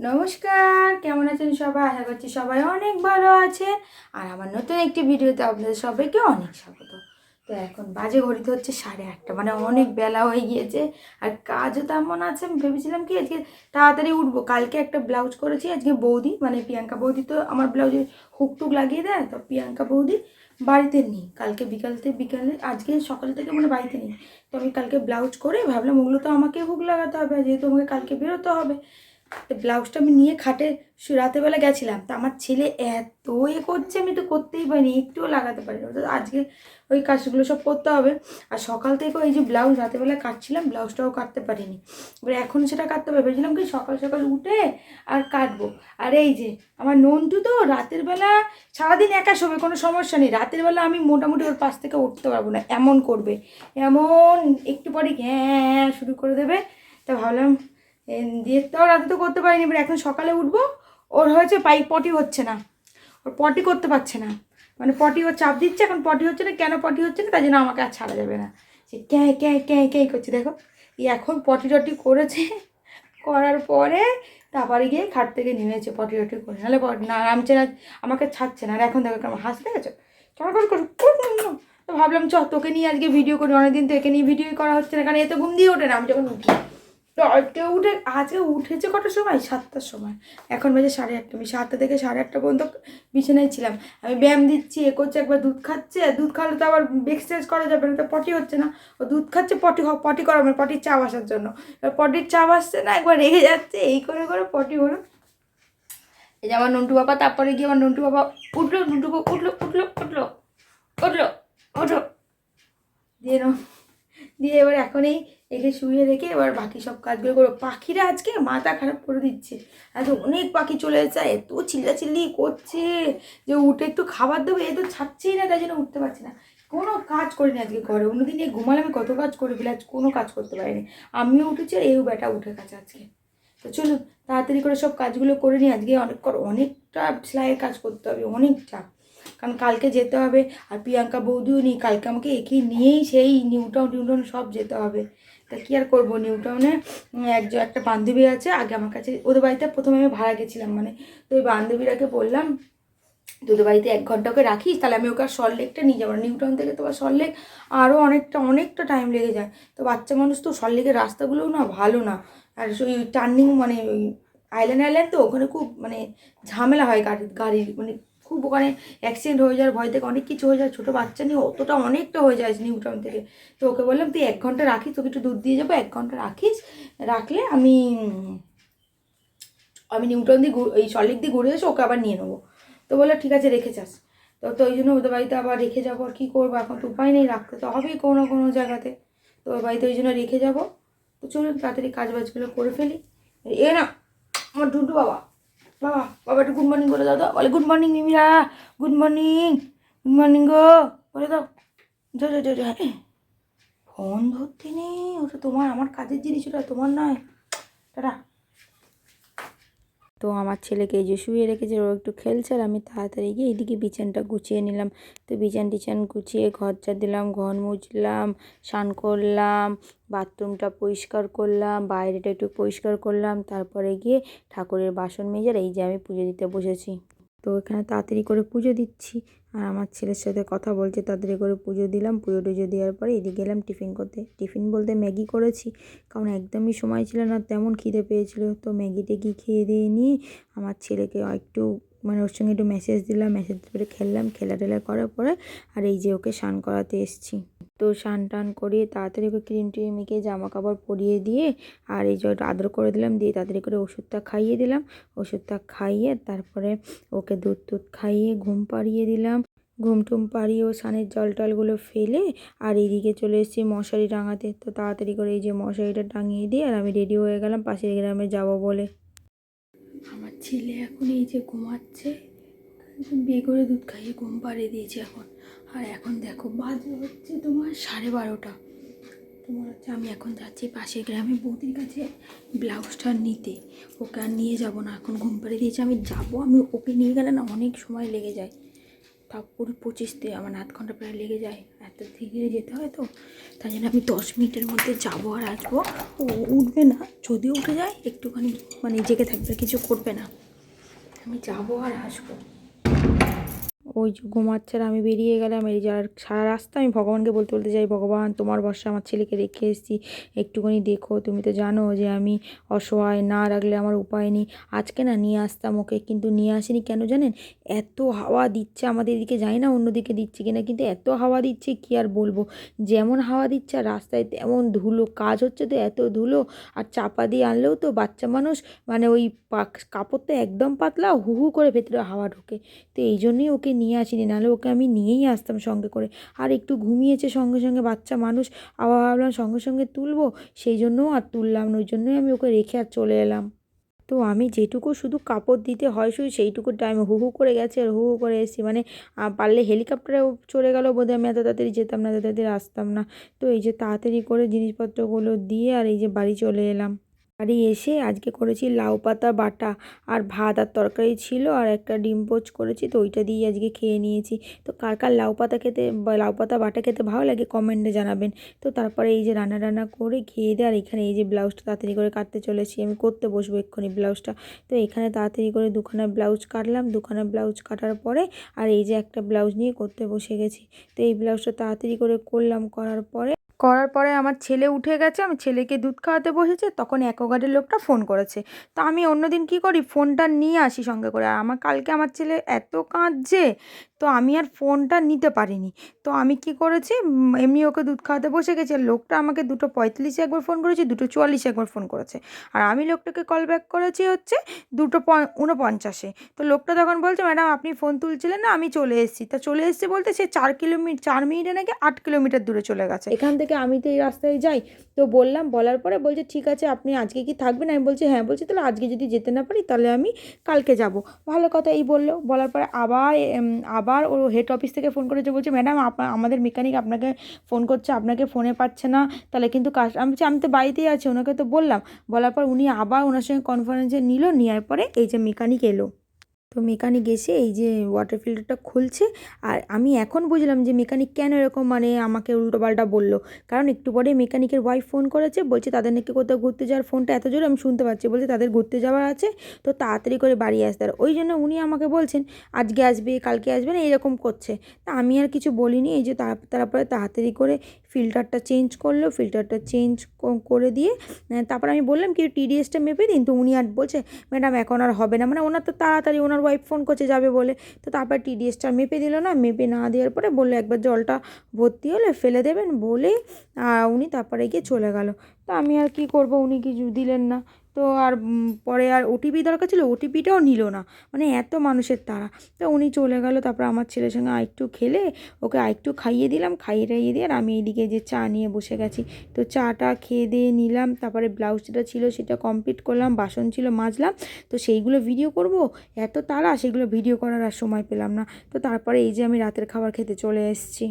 নমস্কার, কেমন আছেন সবাই? আশা করছি সবাই অনেক ভালো আছেন। আর আমার নতুন একটি ভিডিওতে আপনাদের সবাইকে অনেক স্বাগত। তো এখন বাজে ঘড়িতে হচ্ছে 8:30, মানে অনেক বেলা হয়ে গিয়েছে। আর কাজও তেমন আছে। আমি ভেবেছিলাম কি আজকে তাড়াতাড়ি উঠবো। কালকে একটা ব্লাউজ করেছি, আজকে বৌদি মানে প্রিয়াঙ্কা বৌদি তো আমার ব্লাউজে হুক টুক লাগিয়ে দেয়, তো প্রিয়াঙ্কা বৌদি বাড়িতে নেই। কালকে বিকালে আজকে সকাল থেকে মানে বাড়িতে নেই। তো আমি কালকে ব্লাউজ করে ভাবলাম ওগুলো তো আমাকে হুক লাগাতে হবে, যেহেতু আমাকে কালকে বেরোতে হবে। তো ব্লাউজটা আমি নিয়ে খাটে রাতেরবেলা গেছিলাম, তো আমার ছেলে এত করছে, আমি তো করতেই পারিনি, একটুও লাগাতে পারিনি। তো আজকে ওই কাজগুলো সব করতে হবে। আর সকাল থেকে এই যে ব্লাউজ রাতেরবেলা কাটছিলাম, ব্লাউজটাও কাটতে পারিনি। এবার এখন সেটা কাটতে হবে, ভেবেছিলাম কি সকাল সকাল উঠে আর কাটবো। আর এই যে আমার নন্টু তো রাতের বেলা সারাদিন একা শোবে, কোনো সমস্যা নেই। রাতের বেলা আমি মোটামুটি ওর পাশ থেকে উঠতে পারবো না, এমন করবে, এমন একটু পরে হ্যাঁ শুরু করে দেবে। তা ভাবলাম দিয়ে তাও রাতে তো করতে পারিনি। এবার এখন সকালে উঠবো, ওর হয়েছে পটি হচ্ছে না, ওর পটি করতে পারছে না, মানে পটি ওর চাপ দিচ্ছে, এখন পটি হচ্ছে না। কেন পটি হচ্ছে না তাই জন্য আমাকে আর ছাড়া যাবে না। সে ক্যাঁ ক্যাঁ ক্যাঁ ক্যাঁ করছে, দেখো এখন পটি টটি করেছে, করার পরে তারপরে গিয়ে খাট থেকে নেমেছে পটি টটি করে, নাহলে না নামছে না, আমাকে ছাড়ছে না। আর এখন দেখো কেমন হাসতে গেছো, কেমন করে করো। তো ভাবলাম চ তোকে নিয়ে আজকে ভিডিও করি, অনেকদিন তো একে নিয়ে ভিডিওই করা হচ্ছে না, কারণ এ তো ঘুম দিয়ে ওঠে না আমি যখন উঠি। তো আজকে উঠেছে কটার সময়? 7টার সময়। এখন বাজে 8:30। আমি 7টা থেকে 8:30 পর্যন্ত বিছানায় ছিলাম। আমি ব্যায়াম দিচ্ছি, এ করছে, একবার দুধ খাচ্ছে। দুধ খাওয়ালে তো আবার এক্সারসাইজ করা যাবে না, তো পটি হচ্ছে না। ও দুধ খাচ্ছে, পটি করা মানে পটির চাপ আসার জন্য। এবার পটির চাপ আসছে না, একবার রেগে যাচ্ছে, এই করে করে পটি হলো। এই যে আমার নন্টু বাবা, তারপরে গিয়ে আমার নন্টু বাবা উঠলো, নন্টু বাবা উঠলো উঠলো উঠলো উঠলো উঠো দিয়ে দিয়ে এবার এখনই একে শুয়ে রেখে এবার বাকি সব কাজগুলো করবো। পাখিরা আজকে মাথা খারাপ করে দিচ্ছে, আজ অনেক পাখি চলে এসেছে, এত চিল্লাচিল্লি করছে যে উঠে একটু খাবার দেবো, এ তো ছাড়ছেই না, তাই জন্য উঠতে পারছি না। কোনো কাজ করিনি আজকে ঘরে, অন্যদিন এই ঘুমালে আমি কত কাজ করে ফেলে, আজ কোনো কাজ করতে পারিনি। আমিও উঠেছি আর এও বেটা উঠে গেছে আজকে। তো চলুন তাড়াতাড়ি করে সব কাজগুলো করে নিই, আজকে অনেকটা সেলাইয়ের কাজ করতে হবে, অনেকটা, কারণ কালকে যেতে হবে। আর প্রিয়াঙ্কা বৌদিও নেই, কালকে আমাকে একে নিয়েই সেই নিউটাউন সব যেতে হবে। তা কী আর করবো, নিউটাউনে একটা বান্ধবী আছে, আগে আমার কাছে ওদের বাড়িতে প্রথমে আমি ভাড়া গেছিলাম, মানে তো ওই বান্ধবীরাকে বললাম তোদের বাড়িতে 1 ঘন্টা ওকে রাখিস, তাহলে আমি ওকে আর সল্টলেকটা নিয়ে যাবো। নিউটাউন থেকে তো আর সল্টলেক আরও অনেকটা টাইম লেগে যায়। তো বাচ্চা মানুষ তো, সল্টলেকের রাস্তাগুলোও না ভালো না। আর ওই টার্নিং মানে ওই আইল্যান্ড তো ওখানে খুব মানে ঝামেলা হয় গাড়ির মানে খুব ওখানে অ্যাক্সিডেন্ট হয়ে যাওয়ার ভয় থেকে অনেক কিছু হয়ে যায়। ছোটো বাচ্চা নিয়ে অনেকটা হয়ে যায় নিউটাউন থেকে। তো ওকে বললাম তুই 1 ঘন্টা রাখিস, তোকে একটু দুধ দিয়ে যাবো, 1 ঘন্টা রাখিস, রাখলে আমি আমি নিউটাউন দিয়ে এই সল্টলেক দিয়ে ঘুরে এসে ওকে আবার নিয়ে নেবো। তো বললো ঠিক আছে রেখে যাস। তো ওই জন্য ওদের বাড়িতে আবার রেখে যাবো, আর কী করবো, এখন তো উপায় নেই, রাখতে তো হবেই কোনো না কোনো জায়গাতে। তো ওর বাড়িতে ওই জন্য রেখে যাবো। তো চলুন তাড়াতাড়ি কাজবাজগুলো করে ফেলি। এ না আমার ডুডু বাবা, বাবা একটু গুড মর্নিং বলে দাও তো। বলে গুড মর্নিং মিমিরা, গুড মর্নিং গো বলে দাও। হ্যাঁ, ফোন ধরতে নেই, ওটা তোমার, আমার কাজের জিনিস, ওটা তোমার নয়। টাটা। তো আমার ছেলেকে এই যে শুয়ে রেখেছে, ও একটু খেলছে, আর আমি তাড়াতাড়ি গিয়ে এইদিকে বিছানটা গুছিয়ে নিলাম। তো বিছান গুছিয়ে ঘর ঝাড় দিলাম, ঘর মুছলাম, স্নান করলাম, বাথরুমটা পরিষ্কার করলাম, বাইরেটা একটু পরিষ্কার করলাম, তারপরে গিয়ে ঠাকুরের বাসন মেজে এই যে আমি পুজো দিতে বসেছি। তো এখানে তাড়াতাড়ি করে পুজো দিচ্ছি, আর আমার ছেলের সাথে কথা বলছে। তাড়াতাড়ি করে পুজো দিলাম, পুজো টুজো দেওয়ার পরে এদিকে গেলাম টিফিন করতে। টিফিন বলতে ম্যাগি করেছি, কারণ একদমই সময় ছিল না, তেমন খিদে পেয়েছিল। তো ম্যাগি ট্যাগি খেয়ে দিয়ে নিয়ে আমার ছেলেকে একটু মানে ওর সঙ্গে একটু মেসেজ দিলাম, মেসেজ করে খেললাম, খেলা টেলা করার পরে আর এই যে ওকে স্নান করাতে এসেছি। তো স্নান টান করিয়ে তাড়াতাড়ি করে ক্রিম ট্রিম মেখে জামা কাপড় পরিয়ে দিয়ে আর এই যে আদর করে দিলাম, দিয়ে তাড়াতাড়ি করে ওষুধটা খাইয়ে দিলাম। ওষুধটা খাইয়ে তারপরে ওকে দুধ খাইয়ে ঘুম পাড়িয়ে দিলাম। ঘুম টুম পাড়িয়ে ও স্নানের জল টলগুলো ফেলে আর এইদিকে চলে এসেছি মশারি টাঙাতে। তো তাড়াতাড়ি করে এই যে মশারিটা টাঙিয়ে দিয়ে আর আমি রেডি হয়ে গেলাম পাশের গ্রামে যাব বলে। আমার ছেলে এখন এই যে ঘুমাচ্ছে, বিয়ে করে দুধ খাইয়ে ঘুম পাড়িয়ে দিয়েছি এখন। আর এখন দেখো বাজে হচ্ছে তোমার 12:30। তোমার হচ্ছে আমি এখন যাচ্ছি পাশের গ্রামে বৌদির কাছে ব্লাউজটা নিতে। ওকে আর নিয়ে যাবো না, এখন ঘুম পাড়িয়ে দিয়েছি, আমি যাবো। আমি ওকে নিয়ে গেলে না অনেক সময় লেগে যায়, 20-25 আমার আধ ঘন্টা প্রায় লেগে যায়, এত ধীরে যেতে হয় তো, তাই জন্য আমি 10 মিনিটের মধ্যে যাবো আর আসবো। ও উঠবে না, যদিও উঠে যায় একটুখানি মানে জেগে থাকবে, কিছু করবে না, আমি যাবো আর আসবো। ওই যে ঘুমাচ্ছে আর আমি বেরিয়ে গেলাম। এই যার সারা রাস্তা আমি ভগবানকে বলতে বলতে যাই, ভগবান তোমার ভরসা আমার ছেলেকে রেখে এসেছি, একটুখানি দেখো, তুমি তো জানো যে আমি অসহায়, না রাখলে আমার উপায় নেই। আজকে না নিয়ে আসতাম ওকে, কিন্তু নিয়ে আসিনি। কেন জানেন? এত হাওয়া দিচ্ছে আমাদের এদিকে, জানি না অন্যদিকে দিচ্ছে কিনা, কিন্তু এত হাওয়া দিচ্ছে কি আর বলবো। যেমন হাওয়া দিচ্ছে আর রাস্তায় তেমন ধুলো, কাজ হচ্ছে তো এত ধুলো, আর চাপা দিয়ে আনলেও তো বাচ্চা মানুষ, মানে ওই কাপড়টা একদম পাতলা, হু হু করে ভেতরে হাওয়া ঢোকে। তো এই জন্যই ওকে নিয়ে আসিনি, নাহলে ওকে আমি নিয়েই আসতাম সঙ্গে করে। আর একটু ঘুমিয়েছে সঙ্গে সঙ্গে, বাচ্চা মানুষ, আবার ভাবলাম সঙ্গে সঙ্গে তুলবো, সেই জন্যও আর তুললাম না, ওই জন্যই আমি ওকে রেখে আর চলে এলাম। তো আমি যেটুকু শুধু কাপড় দিতে হয় শুধু সেইটুকু টাইমে হু হু করে গেছে আর হু হু করে এসেছি, মানে পারলে হেলিকপ্টারেও চলে গেলেও বোধহয় আমি এত তাড়াতাড়ি যেতাম না, এত তাড়াতাড়ি আসতাম না। তো এই যে তাড়াতাড়ি করে জিনিসপত্রগুলো দিয়ে আর এই যে বাড়ি চলে এলাম। বাড়ি এসে আজকে করেছি লাউ পাতা বাটা, আর ভাত আর তরকারি ছিল, আর একটা ডিম পোচ করেছি, তো ওইটা দিয়ে আজকে খেয়ে নিয়েছি। তো কার কার লাউ পাতা খেতে বা লাউ পাতা বাটা খেতে ভালো লাগে কমেন্টে জানাবেন। তো তারপরে এই যে রান্না করে খেয়ে দিয়ে, আর এখানে এই যে ব্লাউজটা তাড়াতাড়ি করে কাটতে চলেছি, আমি করতে বসবো এক্ষুনি ব্লাউজটা। তো এখানে তাড়াতাড়ি করে দুখানা ব্লাউজ কাটলাম, দুখানা ব্লাউজ কাটার পরে আর এই যে একটা ব্লাউজ নিয়ে করতে বসে গেছি। তো এই ব্লাউজটা তাড়াতাড়ি করে করলাম, করার পরে আমার ছেলে উঠে গেছে, আমি ছেলেকে দুধ খাওয়াতে বসেছে, তখন অ্যাকোয়াগার্ডের লোকটা ফোন করেছে। তো আমি অন্যদিন কী করি, ফোনটা নিয়ে আসি সঙ্গে করে, আর কালকে আমার ছেলে এত কাঁদছে, তো আমি আর ফোনটা নিতে পারিনি। তো আমি কি করেছি, এমনি ওকে দুধ খাওয়াতে বসে গেছি, আর লোকটা আমাকে 2:45 একবার ফোন করেছে, 2:44 একবার ফোন করেছে, আর আমি লোকটাকে কল ব্যাক করেছি হচ্ছে 2:49। তো লোকটা তখন বলছে, ম্যাডাম আপনি ফোন তুলছিলেন না, আমি চলে এসেছি। তা চলে এসেছি বলতে সে 4 মিনিটে নাকি 8 কিলোমিটার দূরে চলে গেছে এখান থেকে। আমি তো এই রাস্তায় যাই, তো বললাম, বলার পরে বলছে ঠিক আছে আপনি আজকে কি থাকবেন? আমি বলছি হ্যাঁ। বলছি তাহলে আজকে যদি যেতে না পারি তাহলে আমি কালকে যাব। ভালো কথা এই বললো। বলার পরে আবার ও হেড অফিস থেকে ফোন করেছে, বলছে ম্যাডাম আমাদের মেকানিক আপনাকে ফোন করছে, আপনাকে ফোনে পাচ্ছে না, তাহলে কিন্তু কাজ। আমি বলছি আমি তো বাড়িতেই আছি, ওনাকে তো বললাম। বলার পর উনি আবার ওনার সঙ্গে কনফারেন্সে নিল, নেওয়ার পরে এই যে মেকানিক এলো। তো মেকানিক এসে এই যে ওয়াটার ফিল্টারটা খুলছে, আর আমি এখন বুঝলাম যে মেকানিক কেন এরকম মানে আমাকে উল্টোপাল্টা বললো। কারণ একটু পরে মেকানিকের ওয়াইফ ফোন করেছে, বলছে তাদের নাকি কোথাও ঘুরতে যাওয়ার, ফোনটা এত জোরে আমি শুনতে পাচ্ছি, বলছে তাদের ঘুরতে যাওয়ার আছে, তো তাড়াতাড়ি করে বাড়ি আসতে। আর ওই জন্য উনি আমাকে বলছেন আজকে আসবে কালকে আসবে না, এরকম করছে। তা আমি আর কিছু বলিনি। এই যে তারপরে তাড়াতাড়ি করে ফিল্টারটা চেঞ্জ করলো, ফিল্টারটা চেঞ্জ করে দিয়ে তারপর আমি বললাম কি টিডিএসটা মেপে দিন। তো উনি আর বলছে ম্যাডাম এখন আর হবে না, মানে ওনার তো তাড়াতাড়ি, ওনার ওয়াইফ ফোন করছে যাবে বলে। তো তারপর টিডিএসটা মেপে দিল না, মেপে না দেওয়ার পরে বললো একবার জলটা ভর্তি হলে ফেলে দেবেন বলে, উনি তারপরে গিয়ে চলে গেল। তো আমি আর কি করব, উনি কিছু দিলেন না। তো আর পরে আর ওটিপি দরকার ছিল, ওটিপিটাও নিল না, মানে এত মানুষের তাড়া। তো উনি চলে গেল। তারপর আমার ছেলের সঙ্গে আরেকটু খেলে ওকে আরেকটু খাইয়ে দিলাম, খাইয়ে টাইয়ে দিয়ে, আর আমি এইদিকে যে চা নিয়ে বসে গেছি। তো চাটা খেয়ে দিয়ে নিলাম, তারপরে ব্লাউজ যেটা ছিল সেটা কমপ্লিট করলাম, বাসন ছিল মাজলাম। তো সেইগুলো ভিডিও করব, এত তাড়া, সেগুলো ভিডিও করার আর সময় পেলাম না। তো তারপরে এই যে আমি রাতের খাবার খেতে চলে এসেছি।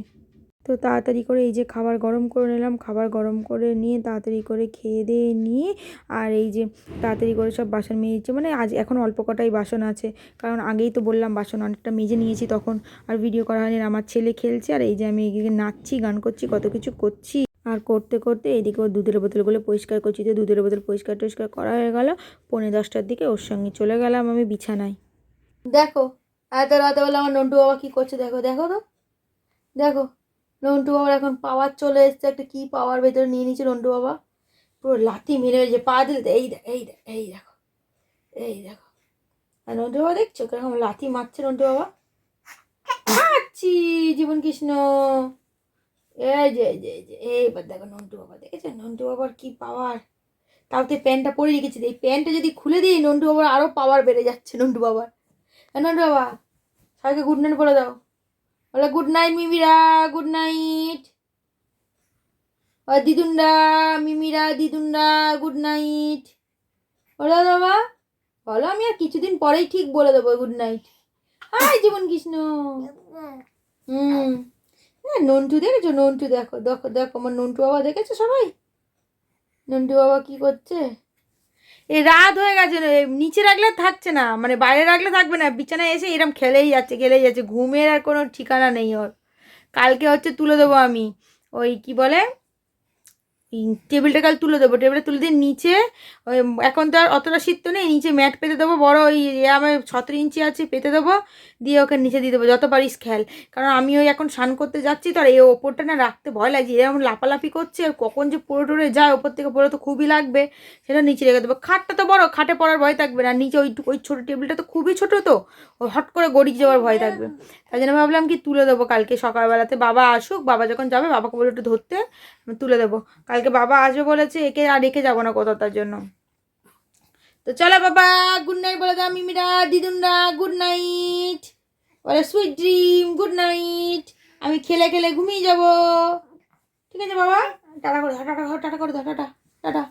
তো তাড়াতাড়ি করে এই যে খাবার গরম করে নিলাম, খাবার গরম করে নিয়ে তাড়াতাড়ি করে খেয়ে দিয়ে নিয়ে, আর এই যে তাড়াতাড়ি করে সব বাসন মেজেছি, মানে আজ এখন অল্প কটাই বাসন আছে, কারণ আগেই তো বললাম বাসন অনেকটা মেজে নিয়েছি, তখন আর ভিডিও করা হয়নি। আমার ছেলে খেলছে, আর এই যে আমি এদিকে নাচছি, গান করছি, কত কিছু করছি। আর করতে করতে এদিকে ওর দুধের বোতলগুলো পরিষ্কার করছি। তো দুধের বোতল পরিষ্কার টরিষ্কার করা হয়ে গেল। 9:45টার দিকে ওর সঙ্গে চলে গেলাম আমি বিছানায়। দেখো এত রাতেবেলা আমার নন্টু বাবা কী করছে, দেখো দেখো তো, দেখো নন্টু বাবার এখন পাওয়ার চলে এসছে, একটা কী পাওয়ার ভেতরে নিয়ে নিচ্ছে নন্টু বাবা, পুরো লাথি মেরে যে পা দিলে, এই দেখো, এই দেখো। আর নন্টু বাবা দেখছো কিরকম লাথি মারছে নন্টু বাবা, আচ্ছি জীবন কৃষ্ণ। এইবার দেখো নন্টু বাবা, দেখেছো নন্টু বাবার কি পাওয়ার। তাও তো প্যান্টটা পরে রেখেছি, এই প্যান্টটা যদি খুলে দিই নন্টু বাবার আরও পাওয়ার বেড়ে যাচ্ছে নন্টু বাবার। নন্টু বাবা সবাইকে গুড নাইট বলে দাও, বলে গুড নাইট মিমিরা, গুড নাইট। দিদুনরা, মিমিরা, দিদুনরা, গুড নাইট বলো বাবা, বলো। আমি আর কিছুদিন পরেই ঠিক বলে দেবো গুড নাইট। হাই জীবন কৃষ্ণ। হ্যাঁ নন্টু দেখেছো, নন্টু দেখো দেখো দেখো, আমার নন্টু বাবা দেখেছো সবাই, নন্টু বাবা কি করছে। এই রাত হয়ে গেছে, নিচে রাখলে থাকছে না, মানে বাইরে রাখলে থাকবে না, বিছানায় এসে এরম খেলেই যাচ্ছে, ঘুমের আর কোনো ঠিকানা নেই ওর। কালকে হচ্ছে তুলে দেবো আমি, ওই কি বলে, টেবিলটা কাল তুলে দেবো, টেবিলটা তুলে দিয়ে নিচে ওই, এখন তো আর অতটা শীত তো নেই, নিচে ম্যাট পেতে দেবো, বড় ওই আমার 17 ইঞ্চি আছে, পেতে দেবো, দিয়ে ওকে নিচে দিয়ে দেবো, যত পারিস খেল। কারণ আমি ওই এখন স্নান করতে যাচ্ছি তো, আর এই ওপরটা না রাখতে ভয় লাগছে, এরকম লাপালাপি করছে, আর কখন যে পড়ে টরে যায় ওপর থেকে, পড়ে তো খুবই লাগবে, সেটা নিচে রেখে দেবো। খাটটা তো বড়, খাটে পড়ার ভয় থাকবে না, নিচে ওই ওই ছোটো টেবিলটা তো খুবই ছোটো, তো ও হট করে গড়িয়ে যাওয়ার ভয় থাকবে। তাই জন্য ভাবলাম কি তুলে দেবো কালকে সকালবেলাতে, বাবা আসুক, বাবা যখন যাবে বাবাকে বলে একটু ধরতে, আমি তুলে দেবো। কালকে বাবা আসবে বলেছে, একে আর রেখে যাবো না কোথাও, তার জন্য। তো চলো বাবা, গুড নাইট বলে দাও মিমিরা, দিদুনরা গুড নাইট বলে, সুইট ড্রিম, গুড নাইট। আমি খেলে খেলে ঘুমিয়ে যাব। ঠিক আছে বাবা, টাটা করে দাও, টাটা টাটা করে দাও, টাটা টাটা।